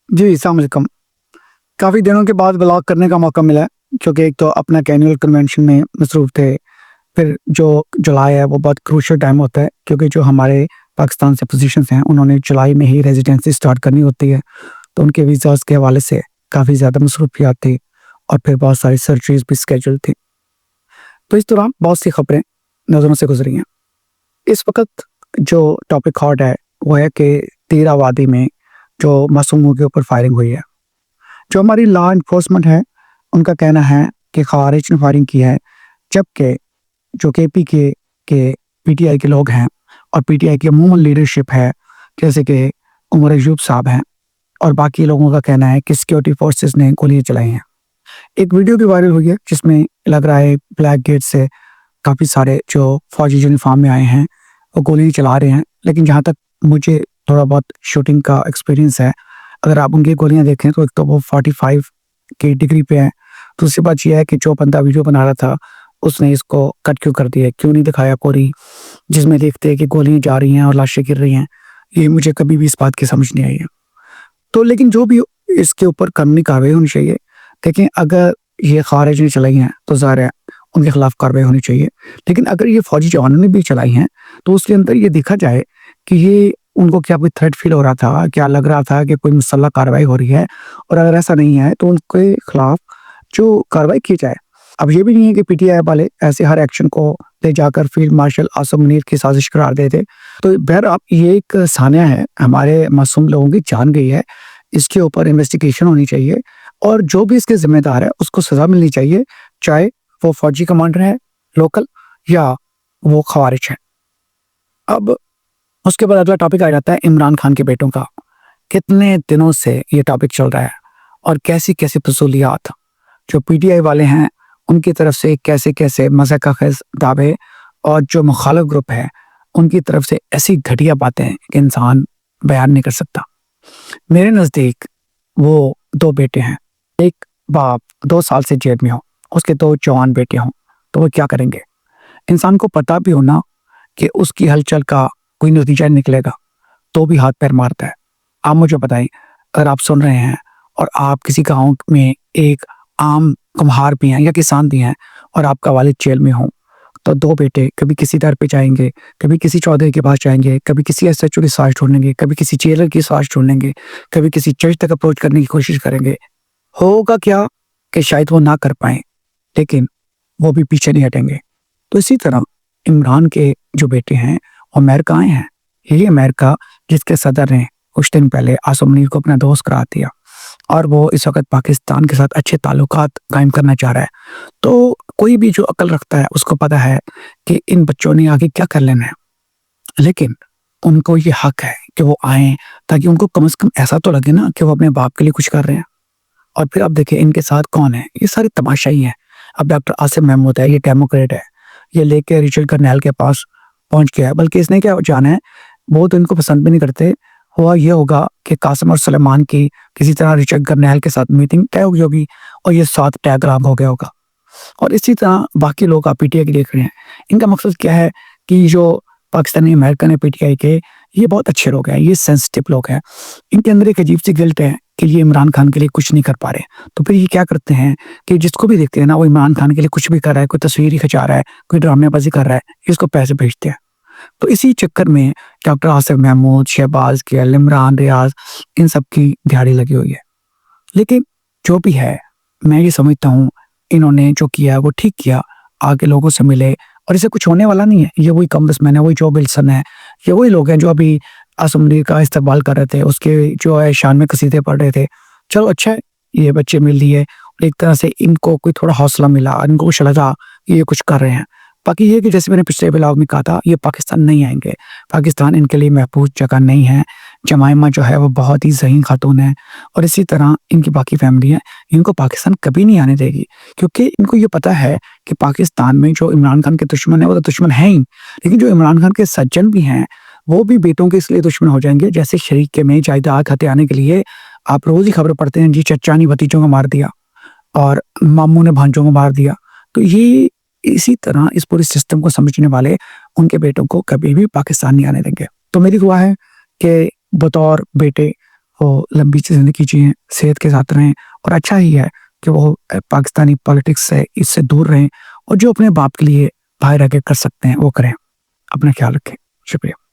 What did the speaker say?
जी, अस्सलाम वालेकुम। काफ़ी दिनों के बाद व्लॉग करने का मौका मिला है, क्योंकि एक तो अपना एनुअल कन्वेंशन में मसरूफ़ थे। फिर जो जुलाई है वो बहुत क्रूशियल टाइम होता है, क्योंकि जो हमारे पाकिस्तान से पोज़ीशंस हैं उन्होंने जुलाई में ही रेज़िडेंसी स्टार्ट करनी होती है, तो उनके वीज़ाज़ के हवाले से काफ़ी ज़्यादा मसरूफ़ियात थी और फिर बहुत सारी सर्जरीज़ भी शेड्यूल थी। तो इस दौरान बहुत सी खबरें नज़रों से गुज़री हैं। इस वक़्त जो टॉपिक हॉट है वो है कि तीर आबादी में जो मासूमों के ऊपर फायरिंग हुई है। जो हमारी लॉ एनफोर्समेंट है, उनका कहना है कि ख़वारिज ने फायरिंग की है, जबकि जो केपीके के पीटीआई के लोग हैं और पीटीआई की अमूमन लीडरशिप है, जैसे कि उमर अयूब साहब हैं और बाकी लोगों का कहना है कि सिक्योरिटी फोर्सेस ने गोलियाँ चलाई हैं। एक वीडियो भी वायरल हुई है जिसमें लग रहा है ब्लैक गेट से काफ़ी सारे जो फौजी यूनिफॉर्म में आए हैं, वो गोलियाँ चला रहे हैं। लेकिन जहाँ तक मुझे थोड़ा बहुत शूटिंग का एक्सपीरियंस है, अगर आप उनकी गोलियाँ देखें तो एक तो वो 45 की डिग्री पे है। दूसरी बात ये है कि जो बंदा वीडियो बना रहा था, उसने इसको कट क्यों कर दिया? क्यों नहीं दिखाया पूरी, जिसमें देखते हैं कि गोलियाँ जा रही हैं और लाशें गिर रही हैं। ये मुझे कभी भी इस बात की समझ नहीं आई है। तो लेकिन जो भी इसके ऊपर कानूनी कार्रवाई होनी चाहिए। देखें, अगर ये ख़वारिज ने चलाई हैं तो ज़ाहिर है उनके खिलाफ कार्रवाई होनी चाहिए। लेकिन अगर ये फ़ौजी जवानों ने भी चलाई हैं, तो उसके अंदर ये देखा जाए कि ये उनको क्या कोई थ्रेट फ़ील हो रहा था, क्या लग रहा था कि कोई मुसल्लह कार्रवाई हो रही है, और अगर ऐसा नहीं है तो उनके खिलाफ जो कार्रवाई की जाए। अब ये भी नहीं है कि पीटीआई वाले ऐसे हर एक्शन को ले जाकर फील्ड मार्शल आसिम मुनीर की साजिश करार देते। तो बहरहाल ये एक सान्या है, हमारे मासूम लोगों की जान गई है, इसके ऊपर इन्वेस्टिगेशन होनी चाहिए और जो भी इसके ज़िम्मेदार है उसको सज़ा मिलनी चाहिए, चाहे वो फ़ौजी कमांडर है लोकल या वो ख़वारिज है। अब उसके बाद अगला टॉपिक आ जाता है इमरान खान के बेटों का। कितने दिनों से ये टॉपिक चल रहा है और कैसी-कैसी फज़ूलियात जो पीटीआई वाले हैं, उनकी तरफ से कैसे-कैसे मज़ाक़-ख़ेज़ दावे और जो मुख़ालिफ़ ग्रुप है, उनकी तरफ से ऐसी घटिया बातें कि इंसान बयान नहीं कर सकता। मेरे नज़दीक वो 2 बेटे हैं। एक बाप 2 साल से जेल में हो, उसके 2 जवान बेटे हों, तो वो क्या करेंगे? इंसान को पता भी हो ना कि उसकी हलचल का कोई नतीजा नहीं निकलेगा, तो भी हाथ पैर मारता है। आप मुझे बताइए, अगर आप सुन रहे हैं और आप किसी गाँव में एक आम कुम्हार भी हैं या किसान भी हैं और आपका वालिद जेल में हो, तो 2 बेटे कभी किसी दर पे जाएँगे, कभी किसी चौधरी के पास जाएँगे, कभी किसी एसएचओ की साज़ ढूँढेंगे, कभी किसी जेलर की साज़ ढूँढेंगे, कभी किसी जज तक अप्रोच करने की कोशिश करेंगे। होगा क्या कि शायद वो ना कर पाएँ, लेकिन वो भी पीछे नहीं हटेंगे। तो इसी तरह इमरान के जो बेटे हैं, वो अमेरिका आए हैं। यही अमेरिका जिसके सदर ने कुछ दिन पहले आसिम मुनीर को अपना दोस्त करार दिया और वो इस वक़्त पाकिस्तान के साथ अच्छे ताल्लुकात कायम करना चाह रहा है। तो कोई भी जो अक्ल रखता है उसको पता है कि इन बच्चों ने आगे क्या कर लेना है। लेकिन उनको ये हक है कि वो आएँ, ताकि उनको कम से कम ऐसा तो लगे ना कि वो अपने बाप के लिए कुछ कर रहे हैं। और फिर अब देखिए इनके साथ कौन है, ये सारे तमाशाई हैं। अब डॉक्टर आसिम महमूद है, ये डेमोक्रेट है, ये लेके रिचर्ड कर्नेल के पास पहुँच गया है। बल्कि इसने क्या जाना है, वो तो इनको पसंद भी नहीं करते। हुआ ये होगा कि कासिम और सुलेमान की किसी तरह रिचर्ड कर्नेल के साथ मीटिंग तय हुई होगी और ये साथ टैग हो गया होगा। और इसी तरह बाकी लोग आप पीटीआई के देख रहे हैं। इनका मकसद क्या है कि जो पाकिस्तानी अमेरिकन है पीटीआई के, ये बहुत अच्छे लोग हैं, ये सेंसिटिव लोग हैं। इनके अंदर एक अजीब सी गिल्ट है कि ये इमरान खान के लिए कुछ नहीं कर पा रहे। तो फिर ये क्या करते हैं कि जिसको भी देखते हैं ना, वो इमरान खान के लिए कुछ भी कर रहा है, कोई तस्वीर ही खिंचा रहा है, कोई ड्रामेबाज़ी कर रहा है, इसको पैसे भेजते हैं। तो इसी चक्कर में डॉक्टर आसिफ महमूद, शहबाज गिल, इमरान रियाज, इन सब की दिहाड़ी लगी हुई है। लेकिन जो भी है, मैं ये समझता हूँ इन्होंने जो किया है वो ठीक किया। आगे लोगों से मिले और इससे कुछ होने वाला नहीं है। ये वही कम बिस्मैन है, वही जो विल्सन है, ये वही लोग हैं जो अभी आसिम मुनीर का इस्तकबाल कर रहे थे, उसके जो है शान में कसीदे पढ़ रहे थे। चलो अच्छा है, ये बच्चे मिल लिए, एक तरह से इनको कोई थोड़ा हौसला मिला, इनको कुछ लगा कि ये कुछ कर रहे हैं। बाकी ये कि जैसे मैंने पिछले ब्लॉग में कहा था, ये पाकिस्तान नहीं आएँगे। पाकिस्तान इनके लिए महफूज़ जगह नहीं है। जमाइमा जो है वो बहुत ही ज़हीन खातून है और इसी तरह इनकी बाकी फैमिली है, इनको पाकिस्तान कभी नहीं आने देगी, क्योंकि इनको ये पता है कि पाकिस्तान में जो इमरान खान के दुश्मन है वो तो दुश्मन है ही, लेकिन जो इमरान खान के सज्जन भी हैं, वो भी बेटों के इसलिए दुश्मन हो जाएँगे। जैसे शरीके में जायदाद हथियाने के लिए आप रोज़ ही खबर पढ़ते हैं, जी चचा ने भतीजों को मार दिया और मामू ने भांजों को मार दिया। तो ये इसी तरह इस पूरे सिस्टम को समझने वाले उनके बेटों को कभी भी पाकिस्तान नहीं आने देंगे। तो मेरी दुआ है कि बतौर बेटे وہ لمبی زندگی جئیں، صحت کے ساتھ رہیں، اور اچھا ہی ہے کہ وہ پاکستانی پالیٹکس سے اس سے دور رہیں، اور جو اپنے باپ کے لیے باہر رہ کے کر سکتے ہیں وہ کریں۔ اپنا خیال رکھیں، شکریہ۔